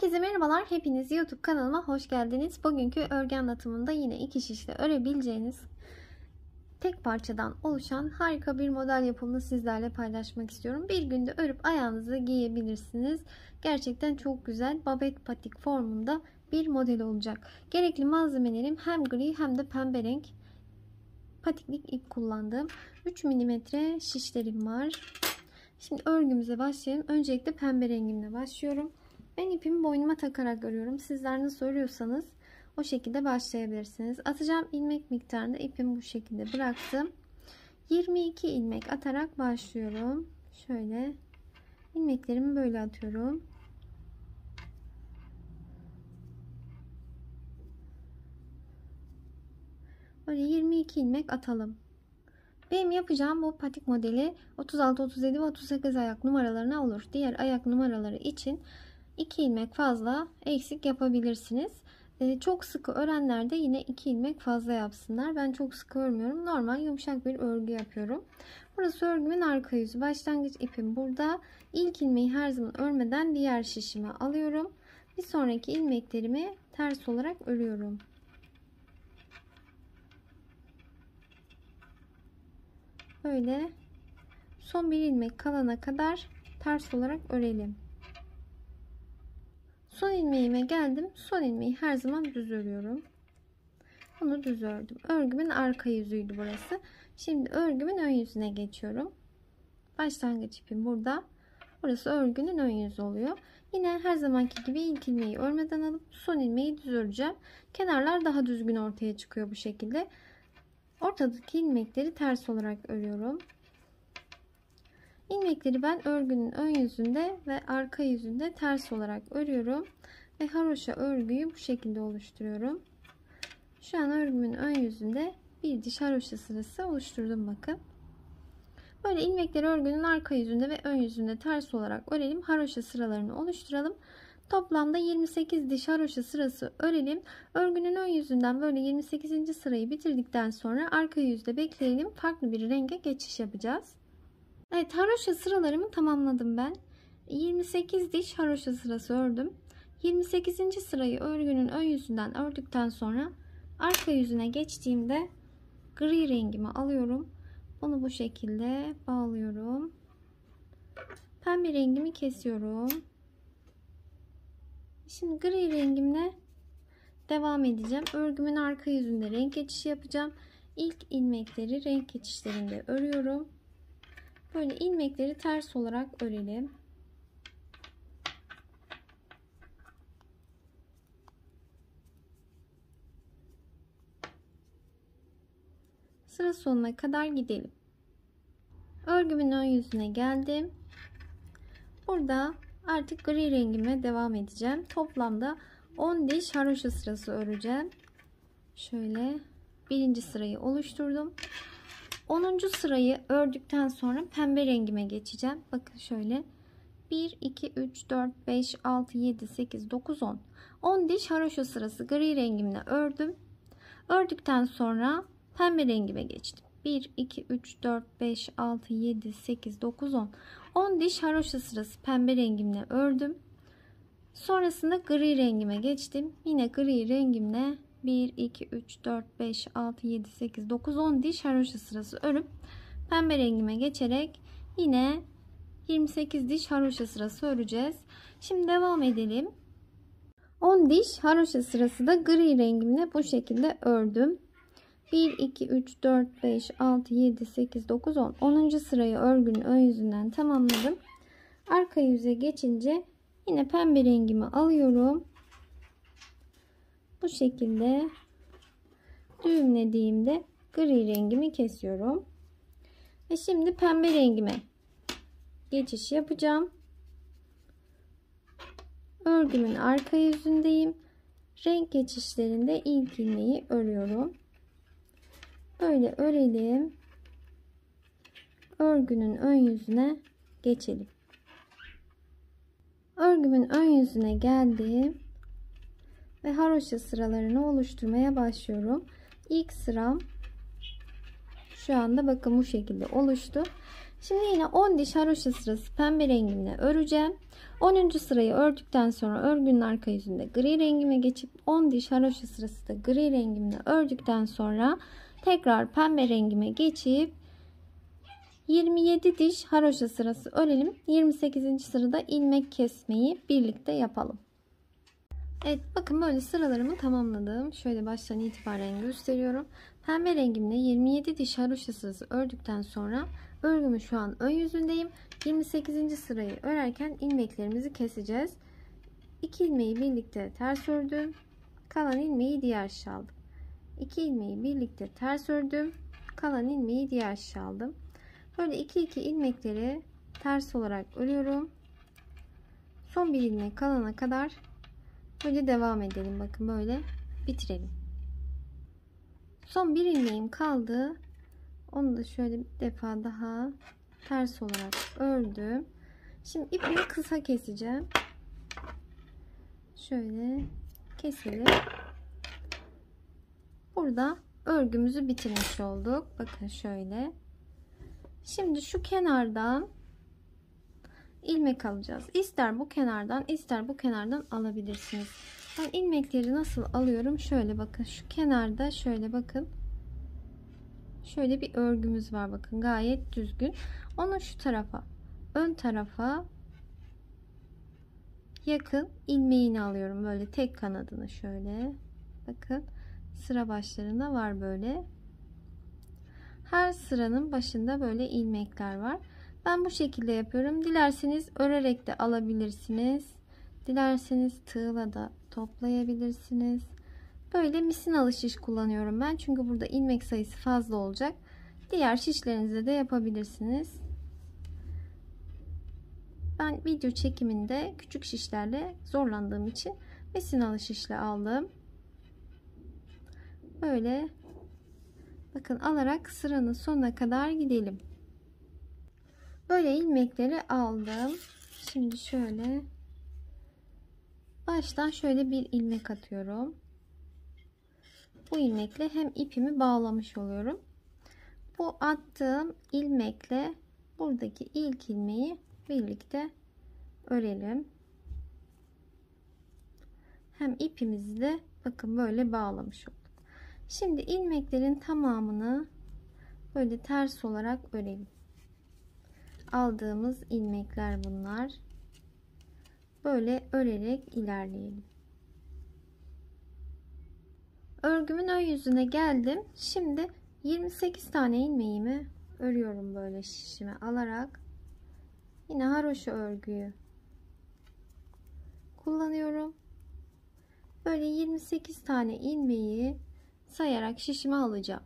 Herkese merhabalar. Hepiniz YouTube kanalıma hoş geldiniz. Bugünkü örgü anlatımında yine iki şişle örebileceğiniz tek parçadan oluşan harika bir model yapımını sizlerle paylaşmak istiyorum. Bir günde örüp ayağınıza giyebilirsiniz. Gerçekten çok güzel babet patik formunda bir model olacak. Gerekli malzemelerim hem gri hem de pembe renk patiklik ip kullandım. 3 mm şişlerim var. Şimdi örgümüze başlayalım. Öncelikle pembe rengimle başlıyorum. Ben ipimi boynuma takarak örüyorum. Sizler nasıl örüyorsanız o şekilde başlayabilirsiniz. Atacağım ilmek miktarında ipimi bu şekilde bıraktım. 22 ilmek atarak başlıyorum. Şöyle ilmeklerimi böyle atıyorum. Böyle 22 ilmek atalım. Benim yapacağım bu patik modeli 36, 37 ve 38 ayak numaralarına olur. Diğer ayak numaraları için 2 ilmek fazla eksik yapabilirsiniz. Çok sıkı örenler de yine 2 ilmek fazla yapsınlar. Ben çok sıkı örmüyorum. Normal yumuşak bir örgü yapıyorum. Burası örgümün arka yüzü. Başlangıç ipim burada. İlk ilmeği her zaman örmeden diğer şişime alıyorum. Bir sonraki ilmeklerimi ters olarak örüyorum. Böyle son bir ilmek kalana kadar ters olarak örelim. Son ilmeğime geldim. Son ilmeği her zaman düz örüyorum. Bunu düz ördüm. Örgümün arka yüzüydü burası. Şimdi örgümün ön yüzüne geçiyorum. Başlangıç ipim burada. Burası örgünün ön yüzü oluyor. Yine her zamanki gibi ilk ilmeği örmeden alıp son ilmeği düz öreceğim. Kenarlar daha düzgün ortaya çıkıyor bu şekilde. Ortadaki ilmekleri ters olarak örüyorum. İlmekleri ben örgünün ön yüzünde ve arka yüzünde ters olarak örüyorum. Ve haroşa örgüyü bu şekilde oluşturuyorum. Şu an örgümün ön yüzünde bir diş haroşa sırası oluşturdum bakın. Böyle ilmekleri örgünün arka yüzünde ve ön yüzünde ters olarak örelim. Haroşa sıralarını oluşturalım. Toplamda 28 diş haroşa sırası örelim. Örgünün ön yüzünden böyle 28. sırayı bitirdikten sonra arka yüzde bekleyelim. Farklı bir renge geçiş yapacağız. Evet, haroşa sıralarımı tamamladım ben. 28 diş haroşa sırası ördüm. 28. sırayı örgünün ön yüzünden ördükten sonra arka yüzüne geçtiğimde gri rengimi alıyorum. Bunu bu şekilde bağlıyorum. Pembe rengimi kesiyorum. Şimdi gri rengimle devam edeceğim. Örgümün arka yüzünde renk geçişi yapacağım. İlk ilmekleri renk geçişlerinde örüyorum. Böyle ilmekleri ters olarak örelim. Sıra sonuna kadar gidelim. Örgümün ön yüzüne geldim. Burada artık gri rengime devam edeceğim. Toplamda 10 diş haroşa sırası öreceğim. Şöyle birinci sırayı oluşturdum. 10. sırayı ördükten sonra pembe rengime geçeceğim. Bakın şöyle 1, 2, 3, 4, 5, 6, 7, 8, 9, 10. 10 diş haroşa sırası gri rengimle ördüm. Ördükten sonra pembe rengime geçtim. 1, 2, 3, 4, 5, 6, 7, 8, 9, 10. 10 diş haroşa sırası pembe rengimle ördüm. Sonrasında gri rengime geçtim. Yine gri rengimle 1, 2, 3, 4, 5, 6, 7, 8, 9, 10 diş haroşa sırası örüp pembe rengime geçerek yine 28 diş haroşa sırası öreceğiz. Şimdi devam edelim. 10 diş haroşa sırası da gri rengimle bu şekilde ördüm. 1, 2, 3, 4, 5, 6, 7, 8, 9, 10. 10. sırayı örgünün ön yüzünden tamamladım. Arka yüze geçince yine pembe rengimi alıyorum. Bu şekilde düğümlediğimde gri rengimi kesiyorum. Ve şimdi pembe rengime geçiş yapacağım. Örgümün arka yüzündeyim. Renk geçişlerinde ilk ilmeği örüyorum. Böyle örelim. Örgünün ön yüzüne geçelim. Örgümün ön yüzüne geldim. Ve haroşa sıralarını oluşturmaya başlıyorum. İlk sıram şu anda bakın bu şekilde oluştu. Şimdi yine 10 diş haroşa sırası pembe rengimle öreceğim. 10. sırayı ördükten sonra örgünün arka yüzünde gri rengime geçip 10 diş haroşa sırası da gri rengimle ördükten sonra tekrar pembe rengime geçip 27 diş haroşa sırası örelim. 28. sırada ilmek kesmeyi birlikte yapalım. Evet, bakın böyle sıralarımı tamamladım. Şöyle baştan itibaren gösteriyorum. Pembe rengimle 27 diş haroşa sırası ördükten sonra örgümün şu an ön yüzündeyim. 28. sırayı örerken ilmeklerimizi keseceğiz. 2 ilmeği birlikte ters ördüm. Kalan ilmeği diğer şişe aldım. 2 ilmeği birlikte ters ördüm. Kalan ilmeği diğer şişe aldım. Böyle 2 ilmekleri ters olarak örüyorum. Son bir ilmek kalana kadar böyle devam edelim. Bakın böyle bitirelim. Son bir ilmeğim kaldı. Onu da şöyle bir defa daha ters olarak ördüm. Şimdi ipimi kısa keseceğim. Şöyle keselim. Burada örgümüzü bitirmiş olduk. Bakın şöyle. Şimdi şu kenardan ilmek alacağız. İster bu kenardan, ister bu kenardan alabilirsiniz. Ben ilmekleri nasıl alıyorum? Şöyle bakın, şu kenarda şöyle bakın. Şöyle bir örgümüz var, bakın gayet düzgün. Onu şu tarafa, ön tarafa yakın ilmeğini alıyorum. Böyle tek kanadını şöyle. Bakın sıra başlarında var böyle. Her sıranın başında böyle ilmekler var. Ben bu şekilde yapıyorum. Dilerseniz örerek de alabilirsiniz. Dilerseniz tığla da toplayabilirsiniz. Böyle misinalı şiş kullanıyorum ben. Çünkü burada ilmek sayısı fazla olacak. Diğer şişlerinizde de yapabilirsiniz. Ben video çekiminde küçük şişlerle zorlandığım için misinalı şişle aldım. Böyle bakın alarak sıranın sonuna kadar gidelim. Böyle ilmekleri aldım. Şimdi şöyle baştan şöyle bir ilmek atıyorum. Bu ilmekle hem ipimi bağlamış oluyorum. Bu attığım ilmekle buradaki ilk ilmeği birlikte örelim. Hem ipimizi de bakın böyle bağlamış olduk. Şimdi ilmeklerin tamamını böyle ters olarak örelim. Aldığımız ilmekler bunlar. Böyle örerek ilerleyelim. Örgümün ön yüzüne geldim. Şimdi 28 tane ilmeğimi örüyorum böyle şişime alarak. Yine haroşa örgüyü kullanıyorum. Böyle 28 tane ilmeği sayarak şişime alacağım.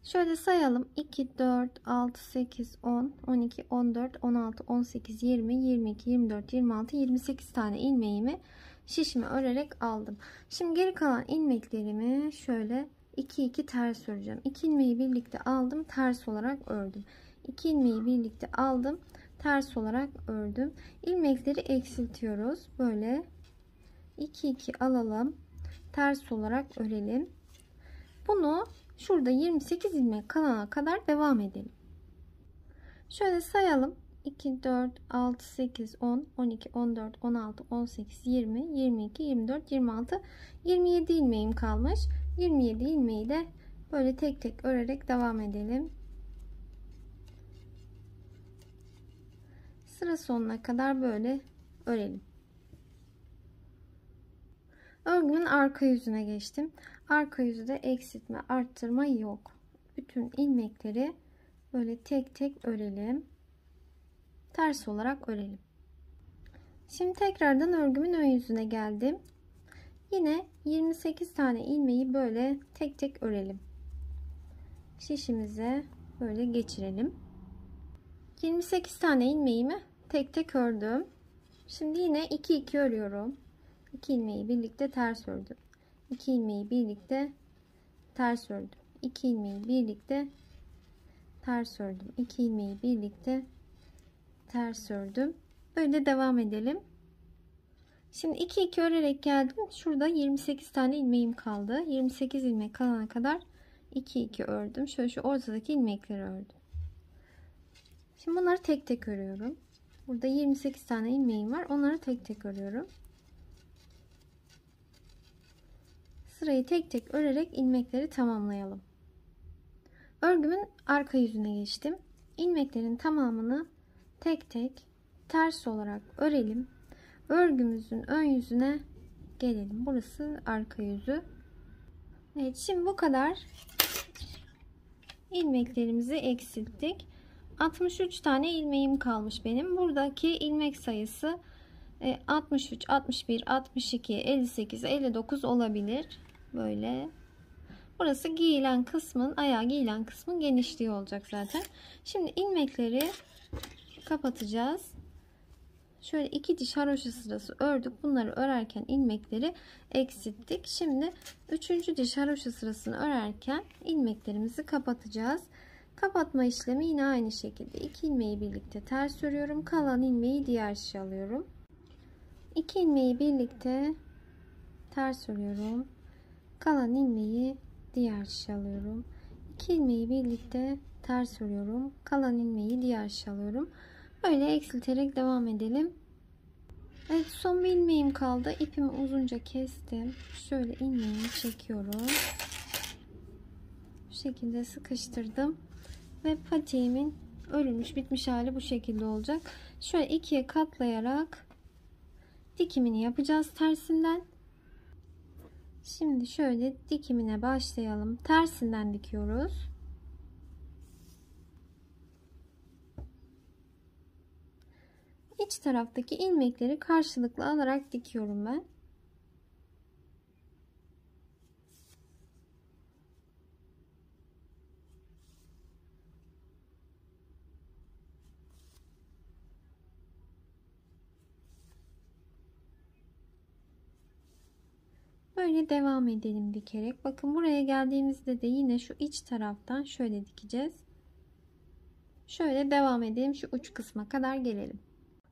Şöyle sayalım. 2, 4, 6, 8, 10, 12, 14, 16, 18, 20, 22, 24, 26, 28 tane ilmeğimi şişime örerek aldım. Şimdi geri kalan ilmeklerimi şöyle 2 ters öreceğim. 2 ilmeği birlikte aldım, ters olarak ördüm. 2 ilmeği birlikte aldım, ters olarak ördüm. İlmekleri eksiltiyoruz. Böyle 2 alalım, ters olarak örelim. Bunu şurada 28 ilmek kalana kadar devam edelim. Şöyle sayalım. 2, 4, 6, 8, 10, 12, 14, 16, 18, 20, 22, 24, 26, 27 ilmeğim kalmış. 27 ilmeği de böyle tek tek örerek devam edelim. Sıra sonuna kadar böyle örelim. Örgümün arka yüzüne geçtim. Arka yüzde eksiltme, arttırma yok. Bütün ilmekleri böyle tek tek örelim. Ters olarak örelim. Şimdi tekrardan örgümün ön yüzüne geldim. Yine 28 tane ilmeği böyle tek tek örelim. Şişimize böyle geçirelim. 28 tane ilmeğimi tek tek ördüm. Şimdi yine 2 örüyorum. 2 ilmeği birlikte ters ördüm. 2 ilmeği birlikte ters ördüm. 2 ilmeği birlikte ters ördüm. 2 ilmeği birlikte ters ördüm. Böyle devam edelim. Şimdi 2 örerek geldim. Şurada 28 tane ilmeğim kaldı. 28 ilmek kalana kadar 2 ördüm. Şöyle şu ortadaki ilmekleri ördüm. Şimdi bunları tek tek örüyorum. Burada 28 tane ilmeğim var. Onları tek tek örüyorum. Sırayı tek tek örerek ilmekleri tamamlayalım. Örgümün arka yüzüne geçtim. İlmeklerin tamamını tek tek ters olarak örelim. Örgümüzün ön yüzüne gelelim. Burası arka yüzü. Evet, şimdi bu kadar ilmeklerimizi eksilttik. 63 tane ilmeğim kalmış benim. Buradaki ilmek sayısı 63, 61, 62, 58, 59 olabilir. Böyle. Burası giyilen kısmın, ayağa giyilen kısmın genişliği olacak zaten. Şimdi ilmekleri kapatacağız. Şöyle 2 diş haroşa sırası ördük. Bunları örerken ilmekleri eksilttik. Şimdi 3. diş haroşa sırasını örerken ilmeklerimizi kapatacağız. Kapatma işlemi yine aynı şekilde. 2 ilmeği birlikte ters örüyorum. Kalan ilmeği diğer şişe alıyorum. 2 ilmeği birlikte ters örüyorum. Kalan ilmeği diğer şişe alıyorum. 2 ilmeği birlikte ters örüyorum. Kalan ilmeği diğer şişe alıyorum. Böyle eksilterek devam edelim. Evet, son bir ilmeğim kaldı. İpimi uzunca kestim. Şöyle ilmeğimi çekiyorum. Bu şekilde sıkıştırdım. Ve patiğimin örülmüş bitmiş hali bu şekilde olacak. Şöyle ikiye katlayarak dikimini yapacağız tersinden. Şimdi şöyle dikimine başlayalım. Tersinden dikiyoruz. İç taraftaki ilmekleri karşılıklı alarak dikiyorum ben. Böyle devam edelim dikerek. Bakın buraya geldiğimizde de yine şu iç taraftan şöyle dikeceğiz. Şöyle devam edelim. Şu uç kısma kadar gelelim.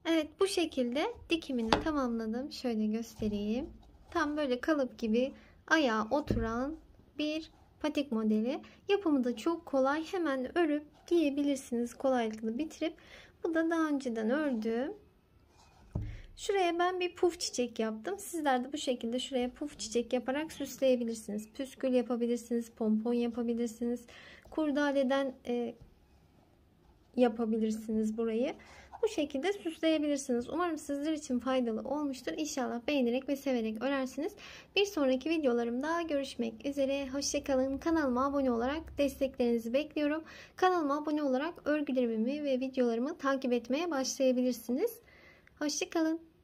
Evet, bu şekilde dikimini tamamladım. Şöyle göstereyim. Tam böyle kalıp gibi ayağa oturan bir patik modeli. Yapımı da çok kolay. Hemen örüp giyebilirsiniz. Kolaylıkla bitirip. Bu da daha önceden ördüğüm. Şuraya ben bir puf çiçek yaptım. Sizler de bu şekilde şuraya puf çiçek yaparak süsleyebilirsiniz. Püskül yapabilirsiniz. Pompon yapabilirsiniz. Kurdaleden yapabilirsiniz burayı. Bu şekilde süsleyebilirsiniz. Umarım sizler için faydalı olmuştur. İnşallah beğenerek ve severek örersiniz. Bir sonraki videolarımda görüşmek üzere. Hoşçakalın. Kanalıma abone olarak desteklerinizi bekliyorum. Kanalıma abone olarak örgülerimi ve videolarımı takip etmeye başlayabilirsiniz. Hoşçakalın.